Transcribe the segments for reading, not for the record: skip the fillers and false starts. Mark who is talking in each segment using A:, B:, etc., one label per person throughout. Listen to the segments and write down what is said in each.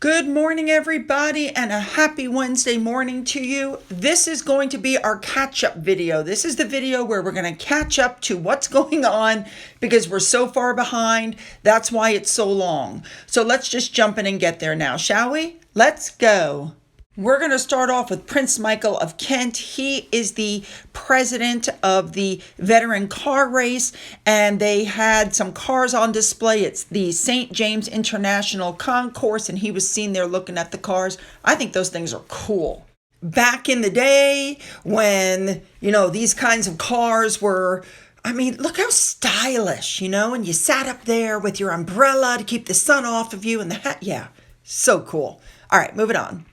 A: Good morning, everybody, and a happy Wednesday morning to you. This is going to be our catch-up video. This is the video where we're going to catch up to what's going on because we're so far behind. That's why it's so long. So let's just jump in and get there now, shall we? Let's go. We're going to start off with Prince Michael of Kent. He is the president of the veteran car race, and they had some cars on display. It's the St. James International Concourse, and he was seen there looking at the cars. I think those things are cool. Back in the day when, these kinds of cars were, look how stylish, and you sat up there with your umbrella to keep the sun off of you and the hat. Yeah, so cool. All right, moving on.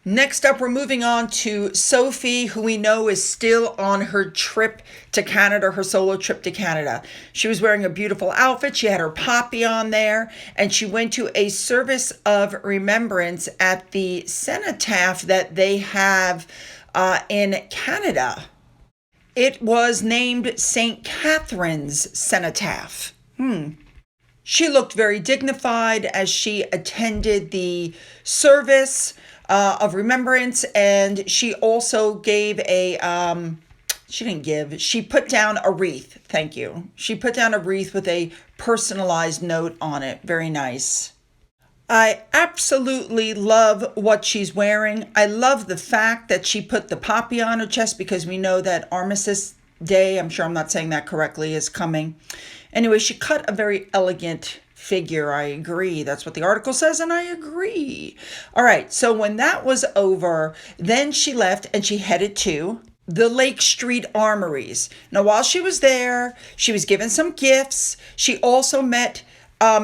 A: Next up, we're moving on to Sophie, who we know is still on her trip to Canada, her solo trip to Canada. She was wearing a beautiful outfit. She had her poppy on there, and she went to a service of remembrance at the cenotaph that they have in Canada. It was named St. Catherine's Cenotaph. She looked very dignified as she attended the service of remembrance, and she also gave she put down a wreath. Thank you. She put down a wreath with a personalized note on it. Very nice. I absolutely love what she's wearing. I love the fact that she put the poppy on her chest because we know that Armistice Day, I'm sure I'm not saying that correctly, is coming. Anyway, she cut a very elegant figure. I agree. That's what the article says, and I agree. All right, so when that was over, then she left and she headed to the Lake Street Armories. Now, while she was there, she was given some gifts. She also met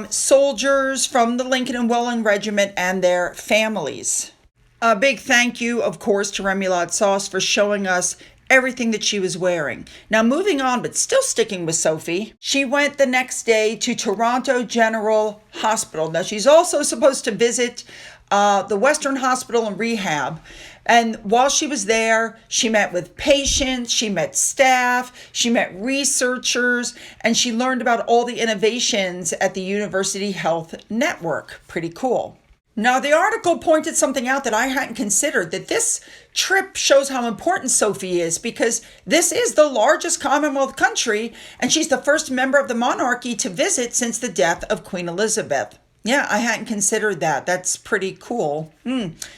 A: soldiers from the Lincoln and Welland Regiment and their families. A big thank you, of course, to Remoulade Sauce for showing us everything that she was wearing. Now, moving on, but still sticking with Sophie, she went the next day to Toronto General Hospital. Now, she's also supposed to visit the Western Hospital and Rehab. And while she was there, she met with patients, she met staff, she met researchers, and she learned about all the innovations at the University Health Network. Pretty cool. Now, the article pointed something out that I hadn't considered, that this trip shows how important Sophie is because this is the largest Commonwealth country, and she's the first member of the monarchy to visit since the death of Queen Elizabeth. Yeah, I hadn't considered that. That's pretty cool.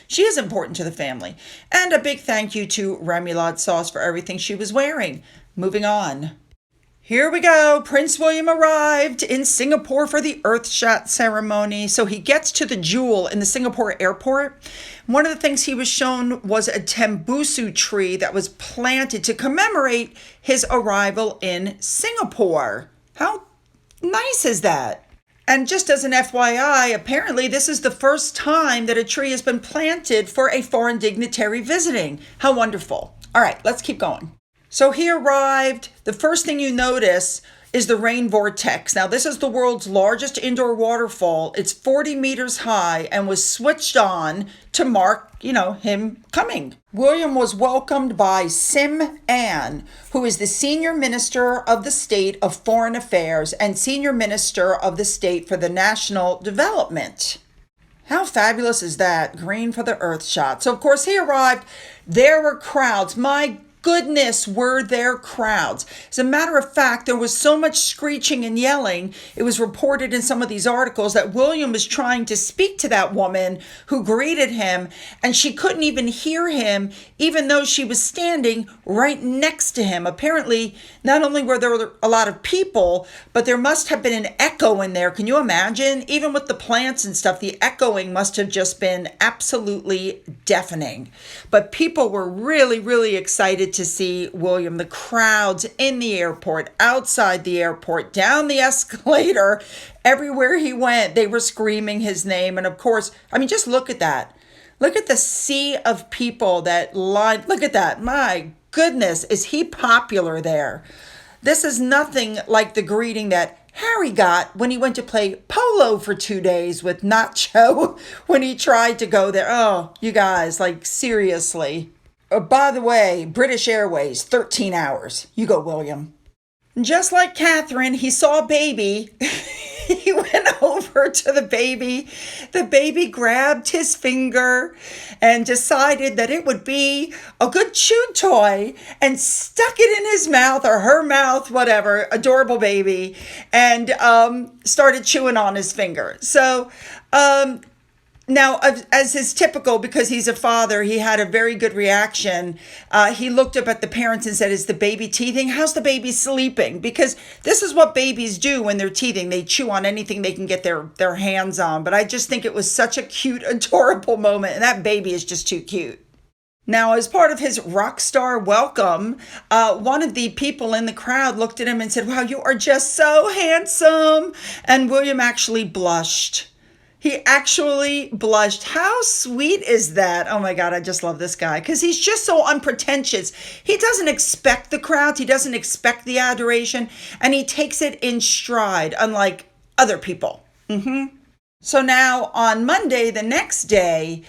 A: She is important to the family. And a big thank you to Remoulade Sauce for everything she was wearing. Moving on. Here we go. Prince William arrived in Singapore for the Earthshot ceremony. So he gets to the Jewel in the Singapore airport. One of the things he was shown was a Tembusu tree that was planted to commemorate his arrival in Singapore. How nice is that? And just as an FYI, apparently this is the first time that a tree has been planted for a foreign dignitary visiting. How wonderful. All right, let's keep going. So he arrived. The first thing you notice is the rain vortex. Now, this is the world's largest indoor waterfall. It's 40 meters high and was switched on to mark, him coming. William was welcomed by Sim Ann, who is the Senior Minister of the State of Foreign Affairs and Senior Minister of the State for the National Development. How fabulous is that? Green for the Earthshot. So, of course, he arrived. There were crowds. My goodness, were there crowds. As a matter of fact, there was so much screeching and yelling. It was reported in some of these articles that William was trying to speak to that woman who greeted him, and she couldn't even hear him, even though she was standing right next to him. Apparently, not only were there a lot of people, but there must have been an echo in there. Can you imagine? Even with the plants and stuff, the echoing must have just been absolutely deafening. But people were really, really excited to see William. The crowds in the airport, outside the airport, down the escalator, everywhere he went, they were screaming his name. And of course, just look at that. Look at the sea of people that lined. Look at that. My goodness, is he popular there? This is nothing like the greeting that Harry got when he went to play polo for 2 days with Nacho when he tried to go there. Oh, you guys, seriously. By the way, British Airways, 13 hours. You go, William. Just like Catherine, he saw a baby. He went went over to the baby. The baby grabbed his finger and decided that it would be a good chew toy and stuck it in his mouth or her mouth, whatever, adorable baby, and started chewing on his finger. So, now, as is typical, because he's a father, he had a very good reaction. He looked up at the parents and said, "Is the baby teething? How's the baby sleeping?" Because this is what babies do when they're teething. They chew on anything they can get their hands on. But I just think it was such a cute, adorable moment. And that baby is just too cute. Now, as part of his rock star welcome, one of the people in the crowd looked at him and said, "Wow, you are just so handsome." And William actually blushed. He actually blushed. How sweet is that? Oh my God, I just love this guy because he's just so unpretentious. He doesn't expect the crowds. He doesn't expect the adoration, and he takes it in stride, unlike other people. So now on Monday, the next day,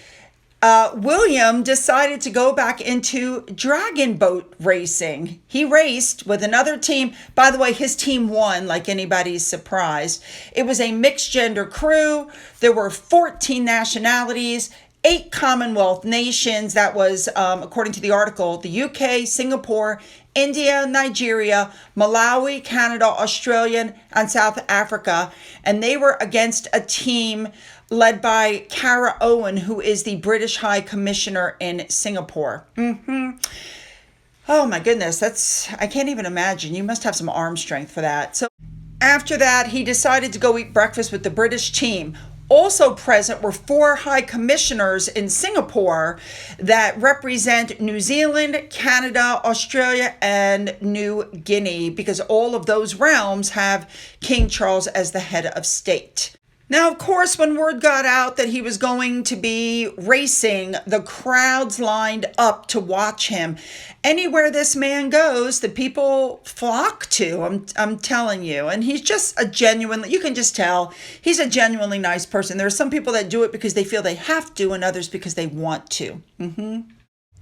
A: William decided to go back into dragon boat racing. He raced with another team. By the way, his team won, like anybody's surprised. It was a mixed gender crew. There were 14 nationalities, 8 Commonwealth nations. That was, according to the article, the UK, Singapore, India, Nigeria, Malawi, Canada, Australia, and South Africa. And they were against a team led by Cara Owen, who is the British High Commissioner in Singapore. Oh my goodness, I can't even imagine. You must have some arm strength for that. So after that, he decided to go eat breakfast with the British team. Also present were 4 high commissioners in Singapore that represent New Zealand, Canada, Australia, and New Guinea, because all of those realms have King Charles as the head of state. Now, of course, when word got out that he was going to be racing, the crowds lined up to watch him. Anywhere this man goes, the people flock to, I'm telling you. And he's just you can just tell, he's a genuinely nice person. There are some people that do it because they feel they have to, and others because they want to.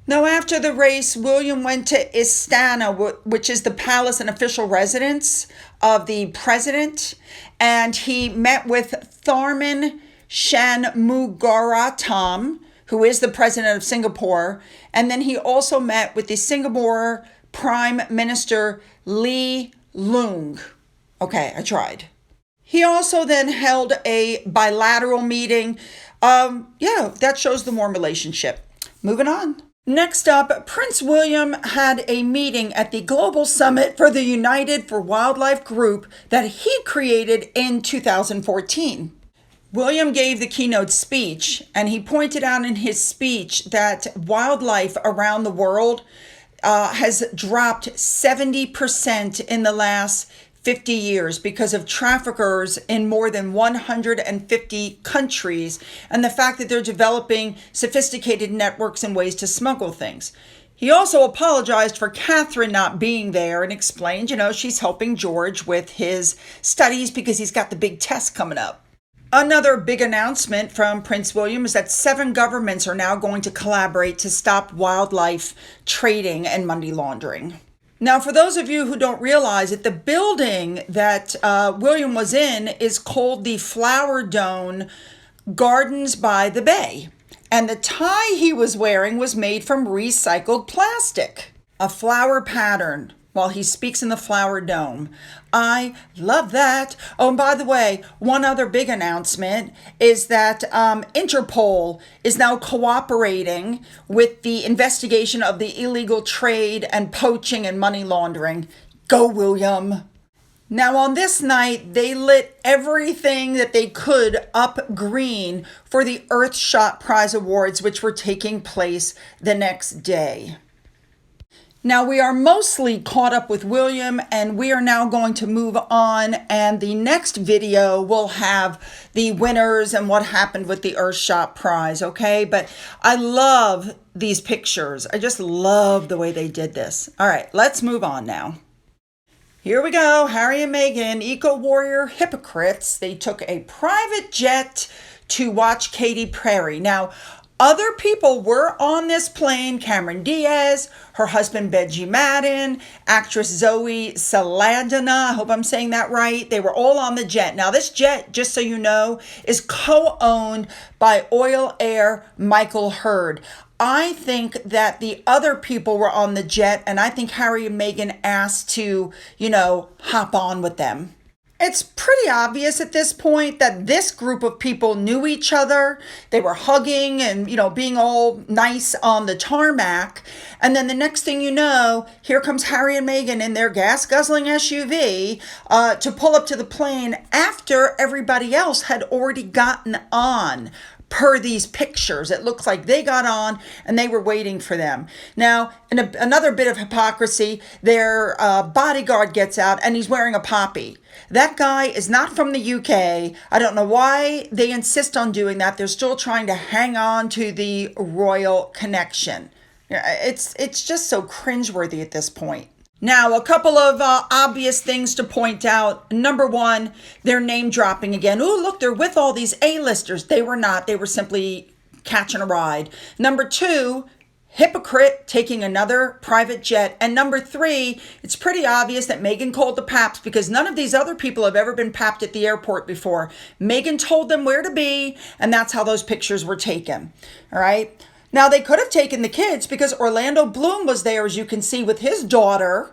A: Now, after the race, William went to Istana, which is the palace and official residence of the president, and he met with Tharman Shanmugaratnam, who is the president of Singapore, and then he also met with the Singapore Prime Minister Lee Loong. Okay, I tried. He also then held a bilateral meeting. That shows the warm relationship. Moving on. Next up, Prince William had a meeting at the Global Summit for the United for Wildlife group that he created in 2014. William gave the keynote speech, and he pointed out in his speech that wildlife around the world has dropped 70% in the last 50 years because of traffickers in more than 150 countries, and the fact that they're developing sophisticated networks and ways to smuggle things. He also apologized for Catherine not being there and explained, she's helping George with his studies because he's got the big test coming up. Another big announcement from Prince William is that 7 governments are now going to collaborate to stop wildlife trading and money laundering. Now, for those of you who don't realize it, the building that William was in is called the Flower Dome Gardens by the Bay. And the tie he was wearing was made from recycled plastic. A flower pattern while he speaks in the Flower Dome. I love that. Oh, and by the way, one other big announcement is that Interpol is now cooperating with the investigation of the illegal trade and poaching and money laundering. Go, William. Now, on this night, they lit everything that they could up green for the Earthshot Prize Awards, which were taking place the next day. Now, we are mostly caught up with William, and we are now going to move on, and the next video will have the winners and what happened with the Earthshot Prize, okay? But I love these pictures. I just love the way they did this. All right, let's move on now. Here we go. Harry and Meghan, eco-warrior hypocrites. They took a private jet to watch Katy Perry. Now, Other people were on this plane: Cameron Diaz, her husband Benji Madden, actress Zoe Saldana. I hope I'm saying that right. They were all on the jet. Now, this jet, just so you know, is co-owned by oil heir Michael Hurd. I think that the other people were on the jet, and I think Harry and Meghan asked to, hop on with them. It's pretty obvious at this point that this group of people knew each other. They were hugging and, being all nice on the tarmac. And then the next thing you know, here comes Harry and Meghan in their gas-guzzling SUV to pull up to the plane after everybody else had already gotten on. Per these pictures, it looks like they got on and they were waiting for them. Now, in another bit of hypocrisy, their bodyguard gets out and he's wearing a poppy. That guy is not from the UK. I don't know why they insist on doing that. They're still trying to hang on to the royal connection. It's just so cringeworthy at this point. Now, a couple of obvious things to point out. Number one, they're name dropping again. Oh, look, they're with all these A-listers. They were not. They were simply catching a ride. Number two, hypocrite taking another private jet. And number three, it's pretty obvious that Meghan called the paps because none of these other people have ever been papped at the airport before. Meghan told them where to be, and that's how those pictures were taken. All right. Now, they could have taken the kids because Orlando Bloom was there, as you can see, with his daughter.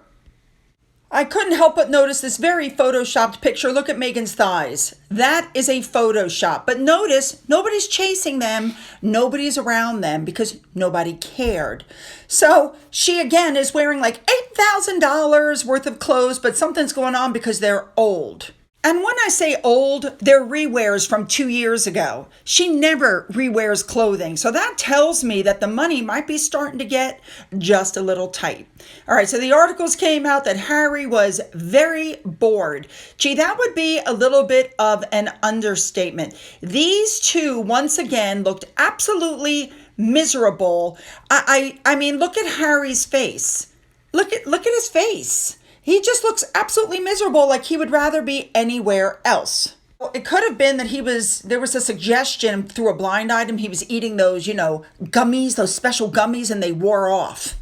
A: I couldn't help but notice this very photoshopped picture. Look at Meghan's thighs. That is a Photoshop. But notice, nobody's chasing them. Nobody's around them because nobody cared. So she, again, is wearing like $8,000 worth of clothes, but something's going on because they're old. And when I say old, they're rewears from 2 years ago. She never rewears clothing. So that tells me that the money might be starting to get just a little tight. All right, so the articles came out that Harry was very bored. Gee, that would be a little bit of an understatement. These two, once again, looked absolutely miserable. I mean, look at Harry's face. Look at his face. He just looks absolutely miserable, like he would rather be anywhere else. Well, it could have been that there was a suggestion through a blind item. He was eating those, gummies, those special gummies, and they wore off.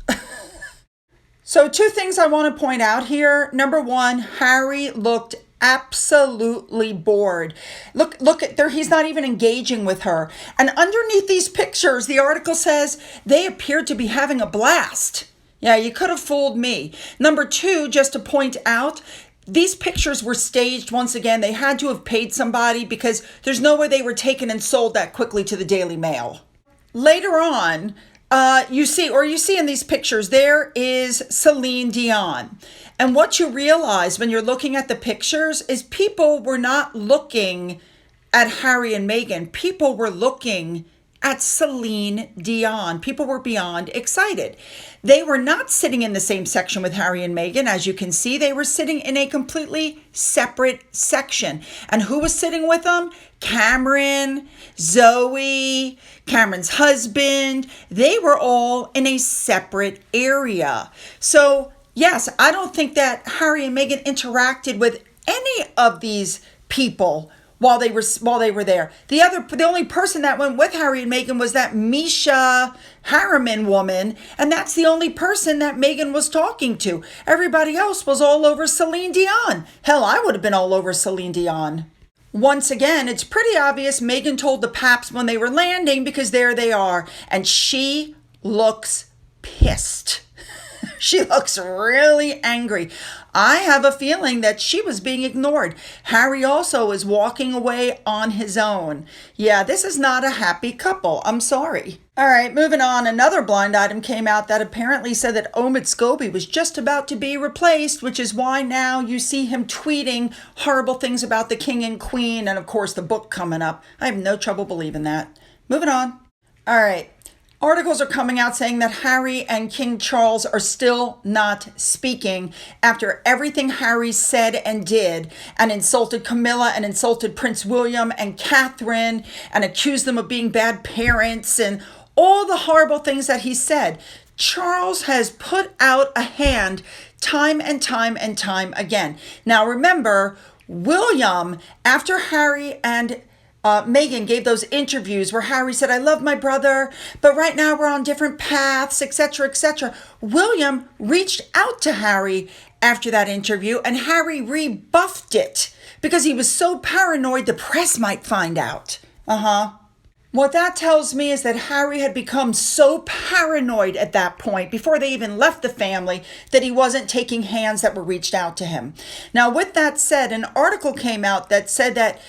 A: So 2 things I want to point out here. Number one, Harry looked absolutely bored. Look at there. He's not even engaging with her. And underneath these pictures, the article says they appeared to be having a blast. Yeah, you could have fooled me. Number 2, just to point out, these pictures were staged once again. They had to have paid somebody because there's no way they were taken and sold that quickly to the Daily Mail. Later on, you see in these pictures, there is Celine Dion. And what you realize when you're looking at the pictures is people were not looking at Harry and Meghan. People were looking at Celine Dion. People were beyond excited. They were not sitting in the same section with Harry and Meghan. As you can see, they were sitting in a completely separate section. And who was sitting with them? Cameron, Zoe, Cameron's husband. They were all in a separate area. So, yes, I don't think that Harry and Meghan interacted with any of these people while they were there. The only person that went with Harry and Meghan was that Misha Harriman woman, and that's the only person that Meghan was talking to. Everybody else was all over Celine Dion. Hell, I would have been all over Celine Dion. Once again, it's pretty obvious Meghan told the paps when they were landing because there they are, and she looks pissed. She looks really angry. I have a feeling that she was being ignored. Harry also is walking away on his own. Yeah, this is not a happy couple. I'm sorry. All right, moving on. Another blind item came out that apparently said that Omid Scobie was just about to be replaced, which is why now you see him tweeting horrible things about the king and queen and, of course, the book coming up. I have no trouble believing that. Moving on. All right. Articles are coming out saying that Harry and King Charles are still not speaking after everything Harry said and did and insulted Camilla and insulted Prince William and Catherine and accused them of being bad parents and all the horrible things that he said. Charles has put out a hand time and time and time again. Now remember, William, after Harry and Meghan gave those interviews where Harry said, I love my brother, but right now we're on different paths, etc., etc. William reached out to Harry after that interview, and Harry rebuffed it because he was so paranoid the press might find out. What that tells me is that Harry had become so paranoid at that point, before they even left the family, that he wasn't taking hands that were reached out to him. Now, with that said, an article came out that said that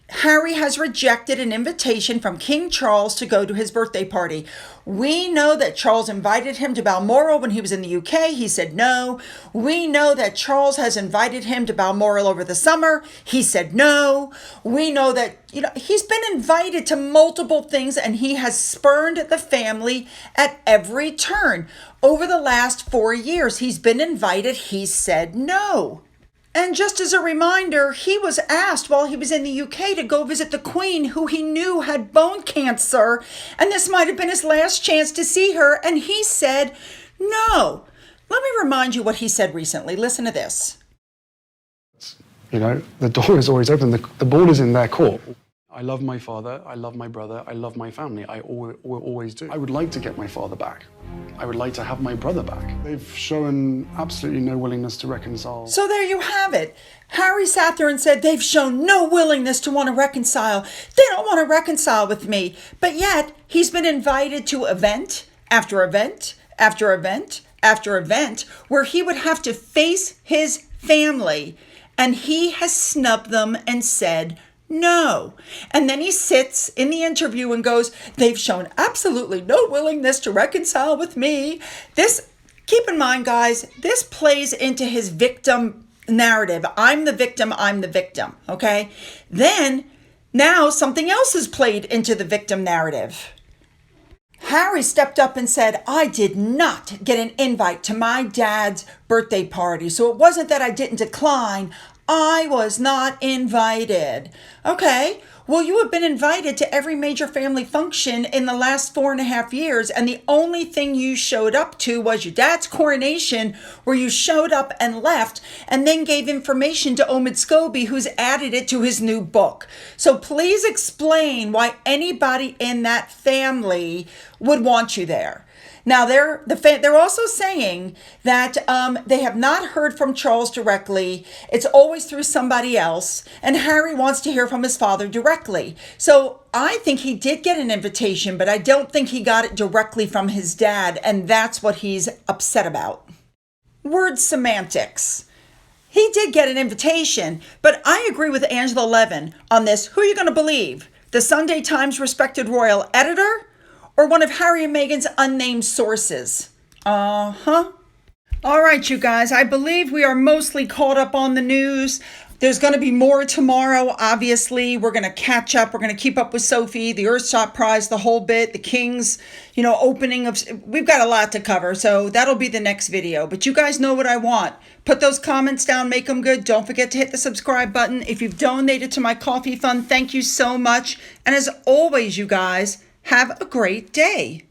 A: Harry has rejected an invitation from King Charles to go to his birthday party. We know that Charles invited him to Balmoral when he was in the UK. He said no. We know that Charles has invited him to Balmoral over the summer. He said no. We know that, he's been invited to multiple things, and he has spurned the family at every turn. Over the last 4 years, he's been invited. He said no. And just as a reminder, he was asked while he was in the UK to go visit the Queen, who he knew had bone cancer, and this might have been his last chance to see her, and he said no. Let me remind you what he said recently. Listen to this.
B: The door is always open. The ball is in their court. I love my father, I love my brother, I love my family. I will always do. I would like to get my father back. I would like to have my brother back. They've shown absolutely no willingness to reconcile.
A: So there you have it. Harry sat there and said, they've shown no willingness to want to reconcile. They don't want to reconcile with me. But yet, he's been invited to event after event after event after event where he would have to face his family. And he has snubbed them and said no. And then he sits in the interview and goes, they've shown absolutely no willingness to reconcile with me. Keep in mind, guys, this plays into his victim narrative. I'm the victim, okay? Then, now something else is played into the victim narrative. Harry stepped up and said, I did not get an invite to my dad's birthday party, so it wasn't that I didn't decline. I was not invited. Okay, well, you have been invited to every major family function in the last 4.5 years, and the only thing you showed up to was your dad's coronation, where you showed up and left, and then gave information to Omid Scobie, who's added it to his new book. So please explain why anybody in that family would want you there. Now, they're also saying that they have not heard from Charles directly. It's always through somebody else, and Harry wants to hear from his father directly. So I think he did get an invitation, but I don't think he got it directly from his dad, and that's what he's upset about. Word semantics. He did get an invitation, but I agree with Angela Levin on this. Who are you going to believe? The Sunday Times respected royal editor? Or one of Harry and Meghan's unnamed sources? All right, you guys, I believe we are mostly caught up on the news. There's going to be more tomorrow, obviously. We're going to catch up. We're going to keep up with Sophie, the Earthshot Prize, the whole bit, the King's, opening of... We've got a lot to cover, so that'll be the next video. But you guys know what I want. Put those comments down, make them good. Don't forget to hit the subscribe button. If you've donated to my coffee fund, thank you so much. And as always, you guys... have a great day.